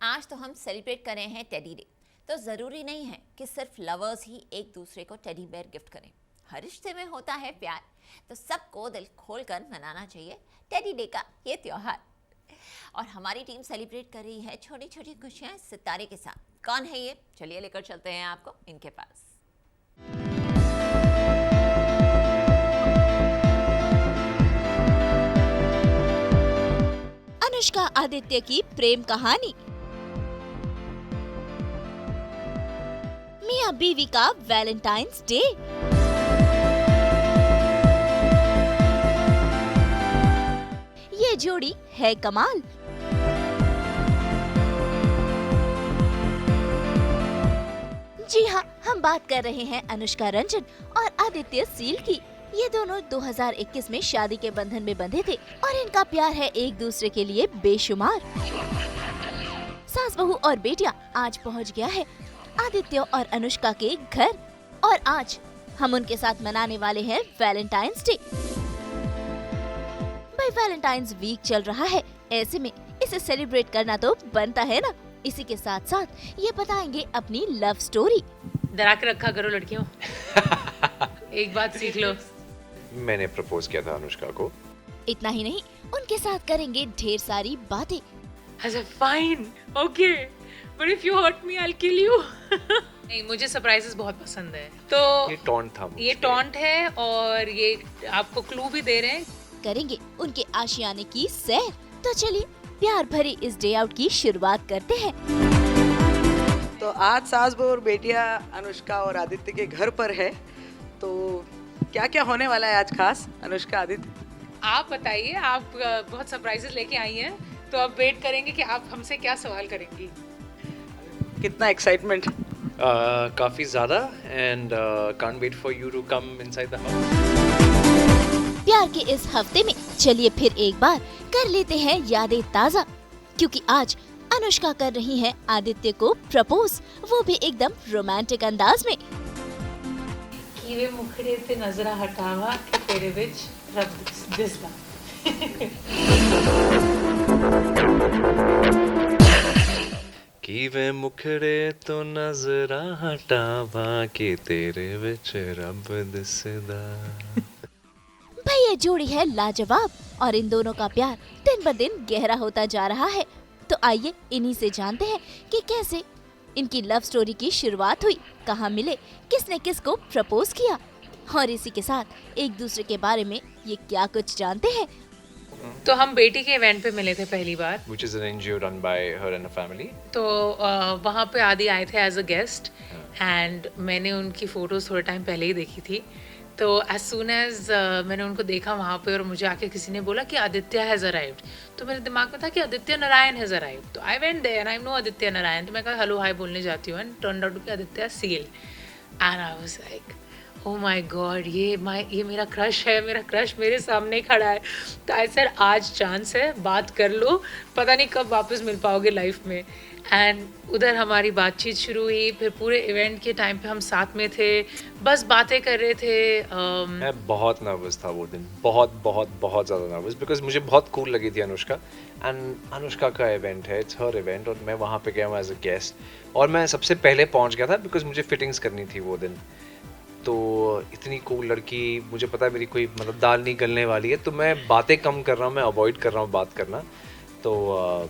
आज तो हम सेलिब्रेट कर रहे हैं टेडी डे, तो ज़रूरी नहीं है कि सिर्फ लवर्स ही एक दूसरे को टेडी बेयर गिफ्ट करें। हर रिश्ते में होता है प्यार, तो सबको दिल खोलकर मनाना चाहिए टेडी डे का ये त्योहार। और हमारी टीम सेलिब्रेट कर रही है छोटी छोटी खुशियाँ सितारे के साथ। कौन है ये, चलिए लेकर चलते हैं आपको इनके पास। अनुष्का आदित्य की प्रेम कहानी, मियां बीवी का वैलेंटाइंस डे। ये जोड़ी है कमाल। जी हाँ, हम बात कर रहे हैं अनुष्का रंजन और आदित्य सील की। ये दोनों 2021 में शादी के बंधन में बंधे थे और इनका प्यार है एक दूसरे के लिए बेशुमार। सास बहू और बेटिया आज पहुंच गया है आदित्य और अनुष्का के घर और आज हम उनके साथ मनाने वाले हैं वैलेंटाइंस डे। भाई वैलेंटाइंस वीक चल रहा है, ऐसे में इसे सेलिब्रेट करना तो बनता है ना। इसी के साथ साथ ये बताएंगे अपनी लव स्टोरी। डरा के रखा करो लड़कियों। एक बात सीख लो। मैंने प्रपोज किया था अनुष्का को। इतना ही नहीं, उनके साथ करेंगे ढेर सारी बातें। अच्छा fine, okay, but if you hurt me I will kill you. नहीं, मुझे सरप्राइजेस बहुत पसंद है। तो ये टॉन्ट था, ये टॉन्ट है और ये आपको क्लू भी दे रहे हैं। करेंगे उनके आशियाने की सैर। तो चलिए प्यार भरी इस डे आउट की शुरुआत करते हैं। तो आज सास बहू और बेटिया अनुष्का और आदित्य के घर पर है, तो क्या क्या होने वाला है आज खास? अनुष्का, आदित्य, आप बताइए, आप बहुत सरप्राइजेस लेके आई हैं, तो अब वेट करेंगे कि आप हमसे क्या सवाल करेंगी। कितना एक्साइटमेंट? काफी ज्यादा and can't wait for you to come inside the house. प्यार के इस हफ्ते में चलिए फिर एक बार कर लेते हैं यादें ताज़ा, क्योंकि आज अनुष्का कर रही हैं आदित्य को प्रपोज, वो भी एकदम रोमांटिक अंदाज में। कीवे मुखड़े ते नजरा हटावा कि तेरे विच रब दिसदा। कीवे मुखड़े तो नजरा हटावा कि तेरे विच रब दिसदा। भाई ये जोड़ी है लाजवाब और इन दोनों का प्यार दिन ब दिन गहरा होता जा रहा है। तो आइए इन्हीं से जानते हैं कि कैसे इनकी लव स्टोरी की शुरुआत हुई, कहाँ मिले, किसने किसको प्रपोज किया और इसी के साथ एक दूसरे के बारे में ये क्या कुछ जानते हैं। तो हम बेटी के इवेंट पे मिले थे पहली बार, Which is an NGO run by her and her family. तो वहाँ पे आदि आए थे एज अ गेस्ट एंड मैंने उनकी फ़ोटोज़ थोड़े टाइम पहले ही देखी थी। तो एज सुन एज मैंने उनको देखा वहाँ पे और मुझे आके किसी ने बोला कि आदित्य हैज़ अराइव्ड, तो मेरे दिमाग में था कि आदित्य नारायण हैज़ अराइव्ड। तो I went there and I know Aditya Narayan, तो मैं कहा हेलो हाय बोलने जाती हूँ एंड टर्न आउट कि Aditya Seal and I was like oh my God, ये मेरा क्रश है, मेरा क्रश मेरे सामने खड़ा है। तो आई सेड आज चांस है, बात कर लो, पता नहीं कब वापस मिल पाओगे लाइफ में। एंड उधर हमारी बातचीत शुरू हुई, फिर पूरे इवेंट के टाइम पे हम साथ में थे, बस बातें कर रहे थे। मैं बहुत नर्वस था वो दिन, बहुत बहुत बहुत ज़्यादा नर्वस, बिकॉज मुझे बहुत कूल लगी थी अनुष्का। एंड अनुष्का का इवेंट है, इट्स हर इवेंट, और मैं वहाँ पे गया हूँ एज अ गेस्ट और मैं सबसे पहले पहुँच गया था बिकॉज मुझे फिटिंग्स करनी थी वो दिन। तो इतनी कूल लड़की, मुझे पता है मेरी कोई मतलब दाल नहीं गलने वाली है, तो मैं बातें कम कर रहा हूँ, मैं अवॉइड कर रहा हूँ बात करना। तो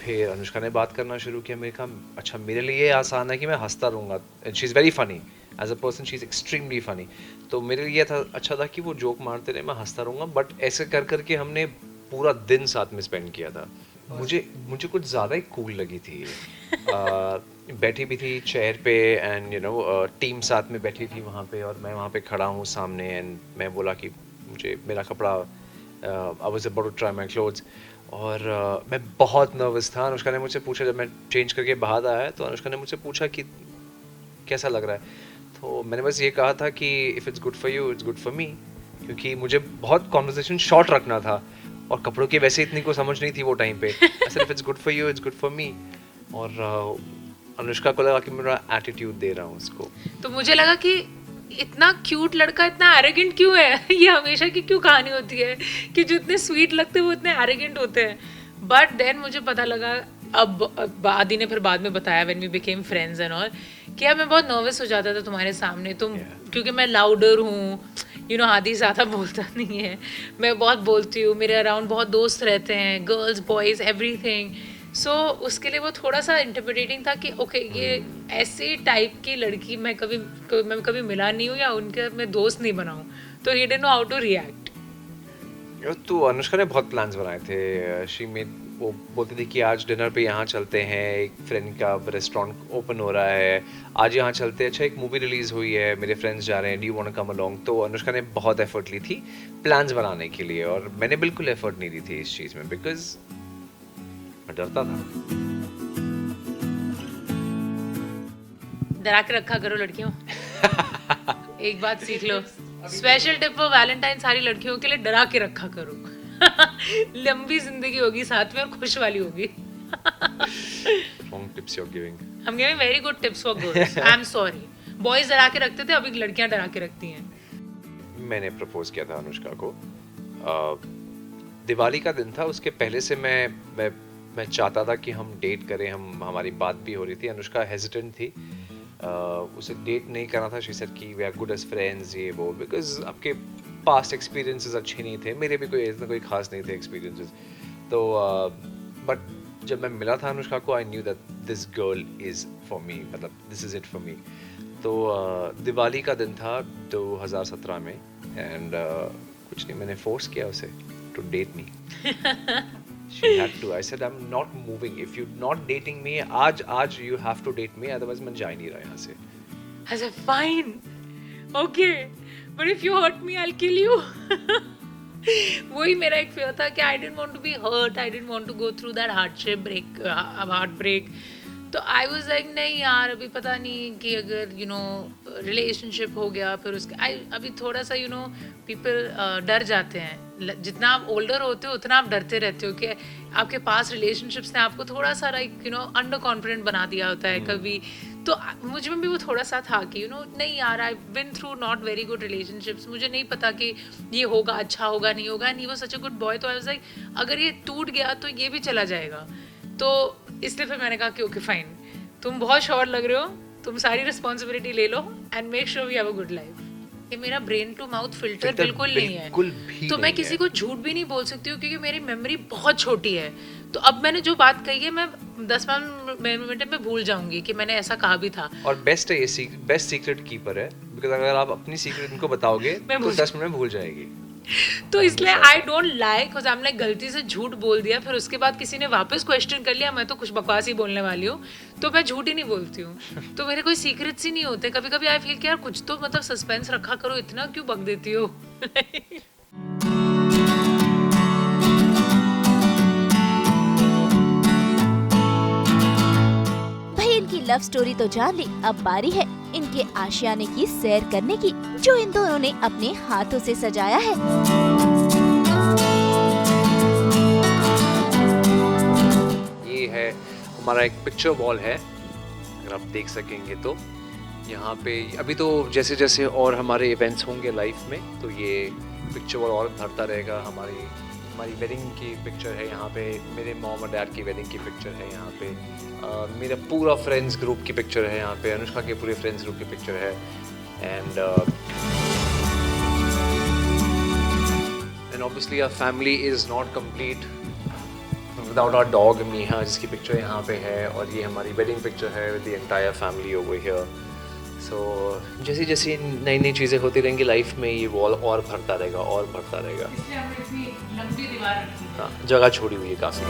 फिर अनुष्का ने बात करना शुरू किया। मेरे कहा अच्छा मेरे लिए आसान है कि मैं हंसता रहूँगा, she is very funny as a person, she is extremely funny. तो मेरे लिए था अच्छा था कि वो जोक मारते रहे, मैं हंसता रहूँगा, बट ऐसे कर करके हमने पूरा दिन साथ में स्पेंड किया था। मुझे कुछ ज़्यादा ही कूल लगी थी। बैठी भी थी चेयर पे एंड यू नो टीम साथ में बैठी थी वहाँ पे और मैं वहाँ पे खड़ा हूँ सामने एंड मैं बोला कि मुझे मेरा कपड़ा I was about to try my clothes और मैं बहुत नर्वस था। अनुष्का ने मुझसे पूछा, जब मैं चेंज करके बाहर आया तो अनुष्का ने मुझसे पूछा कि कैसा लग रहा है, तो मैंने बस ये कहा था कि if it's good for you it's good for me, क्योंकि मुझे बहुत कॉन्वर्सेशन शॉर्ट रखना था और कपड़ों की वैसे इतनी को समझ नहीं थी वो टाइम पे। ऐसे if it's good for you it's good for me. और अनुष्का को लगा कि मेरा एटीट्यूड दे रहा हूँ उसको। तो मुझे लगा कि इतना क्यूट लड़का इतना एरोगेंट क्यों है। ये हमेशा की क्यों कहानी होती है कि जो इतने स्वीट लगते हैं वो इतने एरोगेंट होते हैं। बट देन मुझे पता लगा अब आदि ने फिर बाद में बताया when we became friends and all कि यार मैं बहुत नर्वस हो जाता था तुम्हारे सामने तुम क्योंकि मैं लाउडर हूँ यू नो आदि ज़्यादा बोलता नहीं है मैं बहुत बोलती हूँ मेरे अराउंड बहुत दोस्त रहते हैं गर्ल्स बॉयज़ एवरीथिंग सो उसके लिए वो थोड़ा सा इंटरप्रिटेटिंग था कि ओके ये ऐसे टाइप की लड़की मैं कभी मिला नहीं हूँ या उनके मैं दोस्त नहीं बनाऊँ तो he didn't know how to react. तो अनुष्का ने बहुत प्लान्स बनाए थे शी मेड वो बोलती थी कि आज डिनर पे यहाँ चलते हैं एक फ्रेंड का रेस्टोरेंट ओपन हो रहा है आज यहाँ चलते हैं अच्छा एक मूवी रिलीज हुई है मेरे फ्रेंड्स जा रहे हैं do you want to come along तो अनुष्का ने बहुत एफर्ट ली थी प्लान्स बनाने के लिए और मैंने बिल्कुल एफर्ट नहीं ली थी इस चीज़ में बिकॉज मैं डरता था। डरा के रखा करो लड़कियों एक बात सीख लो स्पेशल टिप फॉर वैलेंटाइन सारी लड़कियों के लिए डरा के रखा करो लंबी जिंदगी होगी साथ में और खुश वाली होगी। Wrong tips you're giving. I'm giving very good tips for girls. I'm sorry. Boys डरा के रखते थे अभी लड़कियां डरा के रखती हैं। मैंने प्रपोज किया था अनुष्का को दिवाली का दिन था उसके पहले से मैं चाहता था कि हम डेट करें हमारी बात भी हो रही थी अनुष्का हेजिटेंट थी उसे डेट नहीं करना था शी सेड कि we are good as friends ये वो बिकॉज आपके पास्ट एक्सपीरियंसेस अच्छे नहीं थे मेरे भी कोई खास नहीं थे एक्सपीरियंसेस तो बट जब मैं मिला था अनुष्का को I knew that this girl is for me मतलब this is it for me तो दिवाली का दिन था 2017 में एंड कुछ नहीं मैंने फोर्स किया उसे to date me she had to I said I'm not moving if you're not dating me आज you have to date me otherwise मैं जा ही नहीं रहा यहाँ से। I said fine okay but if you hurt me I'll kill you वही मेरा एक fear था कि I didn't want to be hurt I didn't want to go through that heartbreak तो I was like नहीं यार अभी पता नहीं कि अगर you know relationship हो गया फिर उसके अभी थोड़ा सा you know people डर जाते हैं जितना आप ओल्डर होते हो उतना आप डरते रहते हो कि आपके पास रिलेशनशिप्स ने आपको थोड़ा सा like you know under confident बना दिया होता है कभी तो मुझ में भी वो थोड़ा सा था कि यू नो नहीं यार I been through not very good relationships मुझे नहीं पता कि ये होगा अच्छा होगा नहीं होगा and he was such a good boy तो आई वाज लाइक अगर ये टूट गया तो ये भी चला जाएगा तो इसलिए फिर मैंने कहा कि ओके फाइन तुम बहुत श्योर लग रहे हो तुम सारी रिस्पॉन्सिबिलिटी ले लो and make sure we have a good life कि मेरा ब्रेन टू माउथ फिल्टर बिल्कुल नहीं है तो मैं किसी को झूठ भी नहीं बोल सकती हूँ क्योंकि मेरी मेमोरी बहुत छोटी है तो अब मैंने जो बात कही है मैं 10-15 मिनट में भूल जाऊंगी कि मैंने ऐसा कहा भी था और बेस्ट है ये बेस्ट सीक्रेट कीपर है बिकॉज अगर आप अपनी सीक्रेट इनको बताओगे तो 10 मिनट में भूल जाएगी तो इसलिए आई डोंट लाइक बिकॉज हमने गलती से झूठ बोल दिया फिर उसके बाद किसी ने वापस क्वेश्चन कर लिया मैं तो कुछ बकवास ही बोलने वाली हूँ तो मैं झूठ ही नहीं बोलती हूँ तो मेरे कोई सीक्रेट्स ही नहीं होते कभी कभी आई फील कि यार कुछ तो मतलब सस्पेंस रखा करो इतना क्यों बक देती हो इनकी लव स्टोरी तो जान ली अब बारी है इनके आशियाने की सैर करने की जो इन दोनों ने अपने हाथों से सजाया है। ये है हमारा एक पिक्चर वॉल है अगर आप देख सकेंगे तो यहाँ पे अभी तो जैसे जैसे और हमारे इवेंट्स होंगे लाइफ में तो ये पिक्चर वॉल और भरता रहेगा हमारी वेडिंग की पिक्चर है यहाँ पे मेरे मॉम और डैड की वेडिंग की पिक्चर है यहाँ पे मेरा पूरा फ्रेंड्स ग्रुप की पिक्चर है यहाँ पे अनुष्का के पूरे फ्रेंड्स ग्रुप की पिक्चर है and obviously our family is not complete without our dog Meeha जिसकी पिक्चर यहाँ पे है और ये हमारी वेडिंग पिक्चर है with the entire family over here so जैसी जैसी नई नई चीज़ें होती रहेंगी लाइफ में ये वॉल और भरता रहेगा इसलिए हमने इतनी लंबी दीवार रखी है हाँ जगह छोड़ी हुई है काफ़ी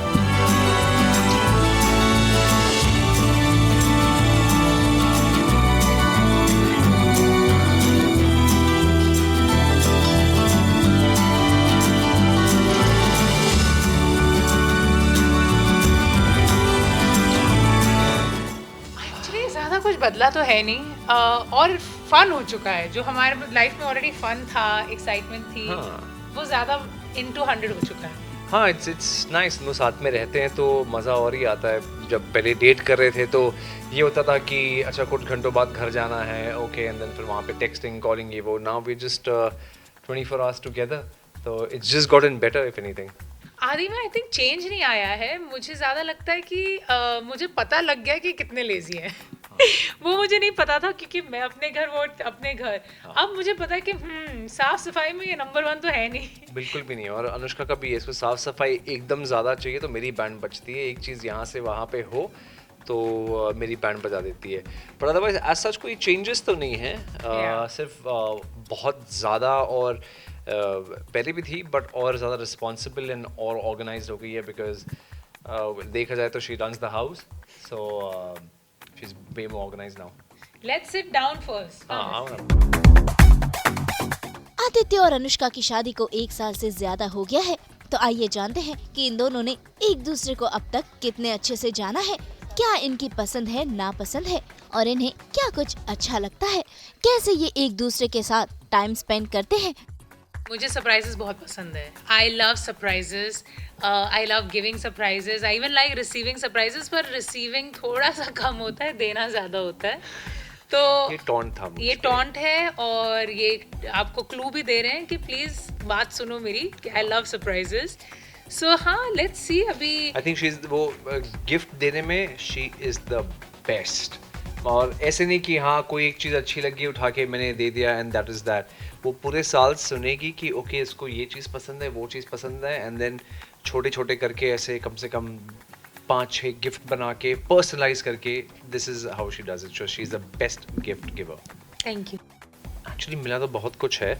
कुछ बदला तो है नहीं और फन हो चुका है जो हमारे लाइफ में ऑलरेडी फन था एक्साइटमेंट थी वो ज़्यादा इनटू 100 हो चुका है हाँ इट्स नाइस हम लोग साथ में रहते हैं तो मज़ा और ही आता है जब पहले डेट कर रहे थे तो ये होता था कि अच्छा कुछ घंटों बाद घर जाना है ओके एंड देन फिर वहाँ पे टेक्सटिंग कॉलिंग ये वो now we just 24 hours together तो it's just gotten better if anything आदि में आई थिंक चेंज नहीं आया है, मुझे ज़्यादा लगता है कि मुझे पता लग गया कि कितने लेजी हैं। वो मुझे नहीं पता था क्योंकि मैं अपने घर, वो अपने घर। अब मुझे पता है कि साफ सफाई में ये नंबर 1 तो है नहीं। बिल्कुल भी नहीं। और अनुष्का का भी है, इसको साफ सफाई एकदम ज़्यादा चाहिए तो मेरी बैंड बजती है। एक चीज़ यहाँ से वहाँ पे हो तो मेरी बैंड बजा देती है। पर अदरवाइज एज सच कोई चेंजेस तो नहीं है। Yeah. सिर्फ बहुत ज़्यादा और पहले भी थी बट और ज़्यादा रिस्पॉन्सिबल एंड और ऑर्गेनाइज्ड हो गई है। बिकॉज देखा जाए तो she runs the house, so she is way more organised now. Let's sit down first. Aditya और अनुष्का की शादी को 1 साल से ज्यादा हो गया है, तो आइए जानते हैं कि इन दोनों ने एक दूसरे को अब तक कितने अच्छे से जाना है, क्या इनकी पसंद है नापसंद है और इन्हें क्या कुछ अच्छा लगता है, कैसे ये एक दूसरे के साथ टाइम स्पेंड करते हैं। मुझे सरप्राइजेस बहुत पसंद है। I love surprises, I love giving surprises, I even like receiving surprises, पर रिसीविंग थोड़ा सा कम होता है, देना ज़्यादा होता है। तो ये टॉन्ट था मुझ ये पे। टॉन्ट है और ये आपको क्लू भी दे रहे हैं कि प्लीज़ बात सुनो मेरी कि आई लव सरप्राइजेस। सो हाँ, लेट्स सी अभी। आई थिंक शी इज वो गिफ्ट देने में शी इज द बेस्ट। और ऐसे नहीं कि हाँ कोई एक चीज़ अच्छी लगी उठा के मैंने दे दिया एंड दैट इज़ दैट। वो पूरे साल सुनेगी कि ओके इसको ये चीज़ पसंद है, वो चीज़ पसंद है, एंड देन छोटे छोटे करके ऐसे कम से कम 5-6 गिफ्ट बना के पर्सनलाइज करके this is how she does it. So she is the best gift giver. Thank you. Actually मिला तो बहुत कुछ है।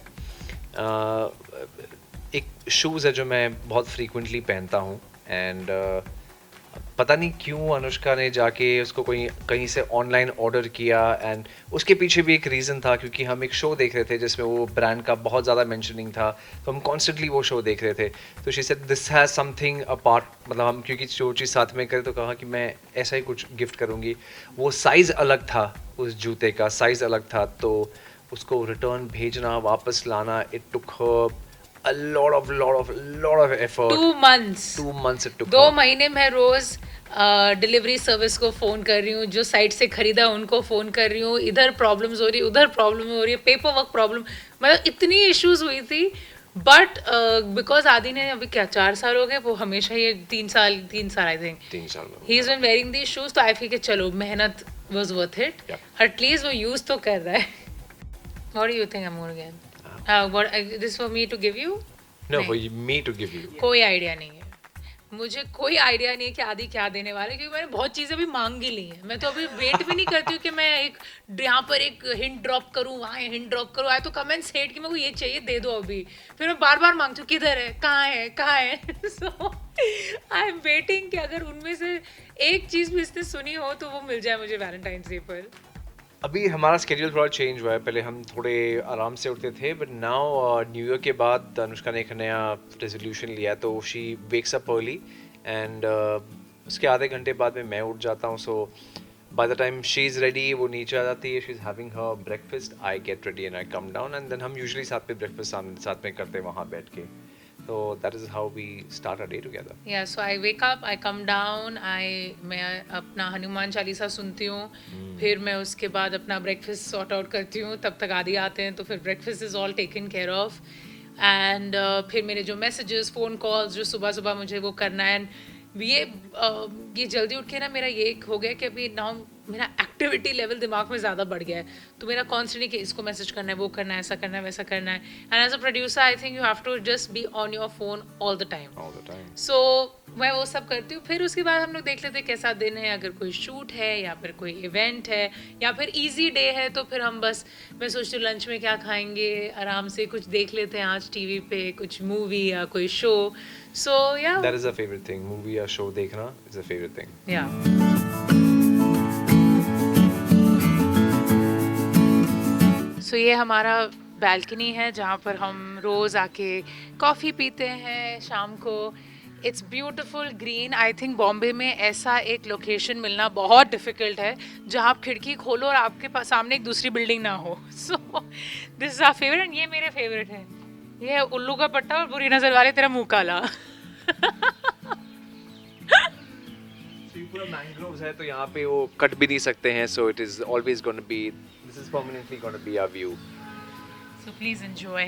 एक शूज़ है जो मैं बहुत फ्रीक्वेंटली पहनता हूँ एंड पता नहीं क्यों अनुष्का ने जाके उसको कोई कहीं से ऑनलाइन ऑर्डर किया एंड उसके पीछे भी एक रीज़न था क्योंकि हम एक शो देख रहे थे जिसमें वो ब्रांड का बहुत ज़्यादा मेंशनिंग था, तो हम कॉन्स्टेंटली वो शो देख रहे थे। तो she said this has something apart, मतलब हम क्योंकि जो चीज़ साथ में करें तो कहा कि मैं ऐसा ही कुछ गिफ्ट करूँगी। वो साइज़ अलग था, उस जूते का साइज़ अलग था, तो उसको रिटर्न भेजना वापस लाना it took her a lot of effort. 2 months 2 months it took 2 her. महीने मैं रोज डिलीवरी सर्विस को फ़ोन कर रही हूँ, जो साइट से खरीदा उनको फ़ोन कर रही हूँ, इधर प्रॉब्लम्स हो रही है, उधर प्रॉब्लम हो रही है, पेपर वर्क प्रॉब्लम, मतलब इतनी इश्यूज हुई थी। बट बिकॉज आदि ने अभी क्या 4 साल हो गए, वो हमेशा ये 3 साल आई थिंक 3 साल में he is been wearing these shoes. तो आई फील कि चलो मेहनत वाज वर्थ इट, एटलीस्ट वो यूज तो कर रहा है। What do you think I am going again? What this for me to give you? No, for me to give you. कोई आइडिया नहीं है, मुझे कोई आइडिया नहीं है कि आदि क्या देने वाला है, क्योंकि मैंने बहुत चीज़ें भी मांग ही ली हैं। मैं तो अभी वेट भी नहीं करती हूँ कि मैं एक यहाँ पर एक हिंट ड्रॉप करूँ, वहाँ हिंट ड्रॉप करूँ। आए तो कमेंट्स हेट कि मेरे को ये चाहिए दे दो अभी, फिर मैं बार बार मांगती हूँ किधर है, कहाँ है, कहाँ है। सो आई एम वेटिंग कि अगर उनमें से एक चीज़ भी इसने सुनी हो तो वो मिल जाए मुझे वैलेंटाइंस डे पर। अभी हमारा स्केड्यूल थोड़ा चेंज हुआ है, पहले हम थोड़े आराम से उठते थे बट नाउ न्यू ईयर के बाद अनुष्का ने एक नया रेजोल्यूशन लिया, तो she wakes up early and उसके आधे घंटे बाद में मैं उठ जाता हूँ। So by the time she is ready, वो नीचे आ जाती है, she is having her breakfast, I get ready and I come down and then हम यूजुअली साथ में ब्रेकफास्ट साथ में करते हैं वहाँ बैठ के। So that is how we start our day together. Yeah, so I wake up, I come down, मैं अपना हनुमान चालीसा सुनती हूँ, फिर मैं उसके बाद अपना ब्रेकफास्ट सॉर्ट आउट करती हूँ, तब तक आदि आते हैं, तो फिर breakfast is all taken care of and फिर मेरे जो मैसेजेस, फ़ोन कॉल्स जो सुबह सुबह मुझे वो करना है। ये जल्दी उठ के ना मेरा ये हो गया कि अभी नाउ मेरा एक्टिविटी लेवल दिमाग में ज़्यादा बढ़ गया है, तो मेरा कॉन्स्टेंटली कि इसको मैसेज करना है, वो करना है, ऐसा करना है, वैसा करना है। And as a producer I think you have to just be on your phone all the time. All the time. So मैं वो सब करती हूँ, फिर उसके बाद हम लोग देख लेते हैं कैसा दिन है, अगर कोई शूट है या फिर कोई इवेंट है या फिर ईजी डे है तो फिर हम बस, मैं सोचती हूँ लंच में क्या खाएंगे, आराम से कुछ देख लेते हैं आज टीवी पे कुछ मूवी या कोई शो। सो या That is a favorite thing. Movie या show देखना is a favorite thing. या सो ये हमारा बैल्कनी है जहाँ पर हम रोज़ आके कॉफ़ी पीते हैं शाम को। It's beautiful green. I think Bombay में ऐसा एक लोकेशन मिलना बहुत डिफ़िकल्ट है जहाँ आप खिड़की खोलो और आपके पास सामने एक दूसरी बिल्डिंग ना हो। So this is our favourite and ये मेरे फेवरेट है। ये है उल्लू का पट्टा और बुरी नज़र वाले तेरा मुँह काला। पूरा मैंग्रोव्स है तो यहाँ पे वो कट भी नहीं सकते हैं, so it is always going to be, this is permanently going to be our view. So please enjoy.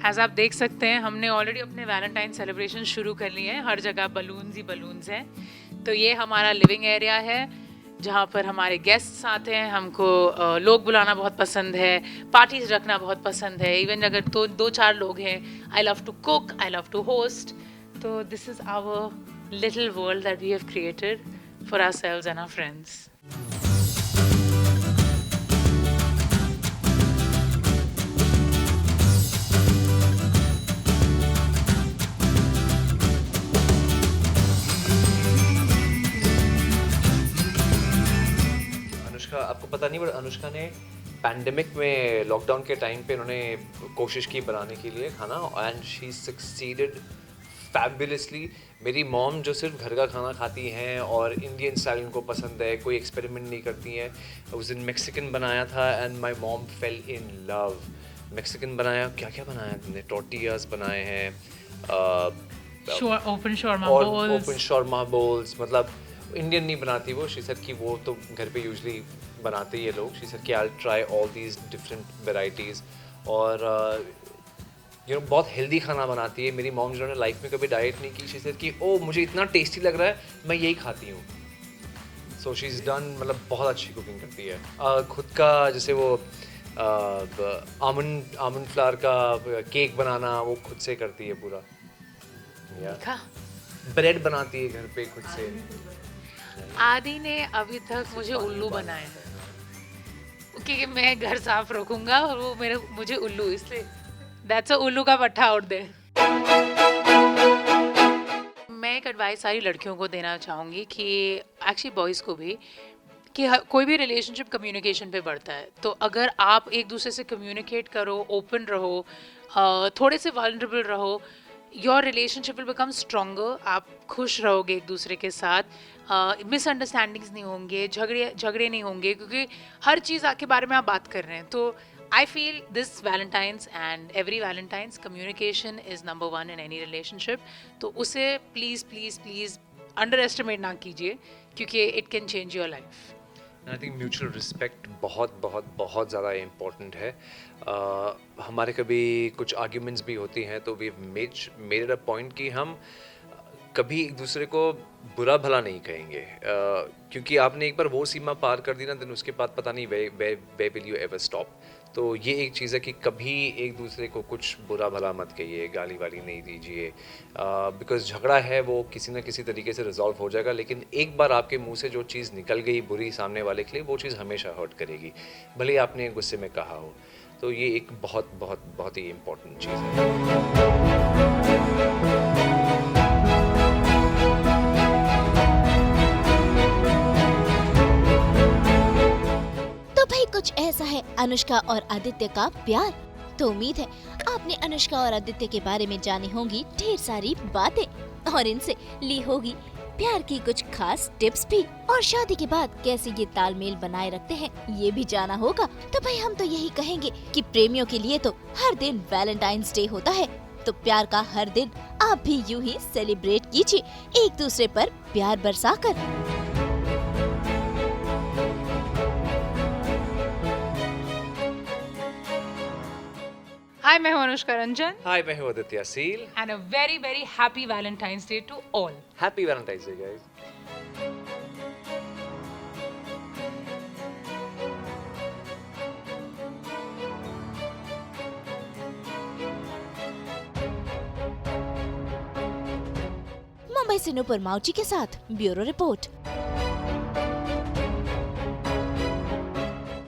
As आप देख सकते हैं हमने ऑलरेडी अपने वैलेंटाइन सेलिब्रेशन शुरू कर लिए हैं। हर जगह बलून्स ही बलून्स हैं। तो ये हमारा लिविंग एरिया है जहाँ पर हमारे गेस्ट्स आते हैं। हमको लोग बुलाना बहुत पसंद है, पार्टीज रखना बहुत पसंद है। इवन अगर तो 2-4 लोग हैं, I love to cook, I love to host. तो this is our little world that we have created for ourselves and our friends. Anushka, आपको पता नहीं, बट अनुष्का ने पैंडेमिक में लॉकडाउन के टाइम पे उन्होंने कोशिश की बनाने के लिए खाना, एंड शी सक्सीडेड फैबुलसली। मेरी मॉम जो सिर्फ घर का खाना खाती हैं और इंडियन स्टाइल उनको पसंद है, कोई एक्सपेरिमेंट नहीं करती हैं, उस दिन मैक्सिकन बनाया था and my mom fail in love. Mexican बनाया, क्या क्या बनाया तुमने? टोर्टियाज बनाए हैं, ओपन शॉर्मा और बोल्स। ओपन शॉर्मा बोल्स, मतलब इंडियन नहीं बनाती वो। शी सेड कि वो तो घर पे यूजुअली बनाते ही ये लोग। शी सेड कि I try all these different varieties, और बहुत हेल्दी खाना बनाती है मेरी मॉम, जिन्होंने लाइफ में कभी डाइट नहीं की। शी सेड कि ओ मुझे इतना टेस्टी लग रहा है, मैं यही खाती हूँ। सो शी इज़ डन, मतलब बहुत अच्छी कुकिंग करती है। खुद का जैसे वो आमंड फ्लावर का केक बनाना वो खुद से करती है पूरा। ब्रेड बनाती है घर पे खुद से। आदि ने अभी तक मुझे उल्लू बनाया है, क्योंकि मैं घर साफ रखूंगा और वो मुझे उल्लू, इसलिए दैट्स अ उल्लू का पट्टा आउट दे। मैं एक एडवाइस सारी लड़कियों को देना चाहूँगी कि एक्चुअली बॉयज़ को भी, कि कोई भी रिलेशनशिप कम्युनिकेशन पे बढ़ता है। तो अगर आप एक दूसरे से कम्युनिकेट करो, ओपन रहो, थोड़े से वल्नरेबल रहो, your relationship will become stronger. आप खुश रहोगे एक दूसरे के साथ, मिसअंडरस्टैंडिंग्स नहीं होंगे, झगड़े नहीं होंगे, क्योंकि हर चीज़ के बारे में आप बात कर रहे हैं। तो I feel this Valentine's and every Valentine's, communication is number 1 in any relationship. तो उसे please please please under estimate ना कीजिए, क्योंकि it can change your life. I think mutual respect बहुत बहुत बहुत ज़्यादा इम्पॉर्टेंट है। हमारे कभी कुछ आर्ग्यूमेंट्स भी होती हैं, तो वी मेड अ पॉइंट कि हम कभी एक दूसरे को बुरा भला नहीं कहेंगे, क्योंकि आपने एक बार वो सीमा पार कर दी ना, देन उसके बाद पता नहीं वे विल यू एवर स्टॉप। तो ये एक चीज़ है कि कभी एक दूसरे को कुछ बुरा भला मत कहिए, गाली वाली नहीं दीजिए, बिकॉज झगड़ा है वो किसी न किसी तरीके से रिजॉल्व हो जाएगा। लेकिन एक बार आपके मुंह से जो चीज़ निकल गई बुरी सामने वाले के लिए, वो चीज़ हमेशा हर्ट करेगी, भले ही आपने गुस्से में कहा हो। तो ये एक बहुत बहुत बहुत ही इम्पोर्टेंट चीज़ है। तो भाई कुछ ऐसा है अनुष्का और आदित्य का प्यार। तो उम्मीद है आपने अनुष्का और आदित्य के बारे में जानी होंगी ढेर सारी बातें, और इनसे ली होगी प्यार की कुछ खास टिप्स भी, और शादी के बाद कैसे ये तालमेल बनाए रखते हैं ये भी जाना होगा। तो भाई हम तो यही कहेंगे कि प्रेमियों के लिए तो हर दिन वैलेंटाइंस डे होता है, तो प्यार का हर दिन आप भी यूं ही सेलिब्रेट कीजिए एक दूसरे पर प्यार बरसाकर। हाय, मैं हूं अनुष्का रंजन, हाय, मैं हूँ Aditya Seal, and a very very happy Valentine's day to all. Happy Valentine's day guys. Mumbai से नूपुर माउची के साथ ब्यूरो रिपोर्ट।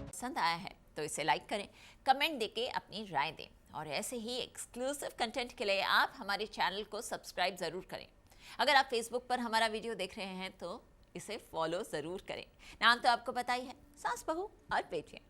पसंद आया है तो इसे लाइक करें, कमेंट देके अपनी राय दें, और ऐसे ही एक्सक्लूसिव कंटेंट के लिए आप हमारे चैनल को सब्सक्राइब ज़रूर करें। अगर आप फेसबुक पर हमारा वीडियो देख रहे हैं तो इसे फॉलो ज़रूर करें। नाम तो आपको पता ही है, सास बहू और बेटियां।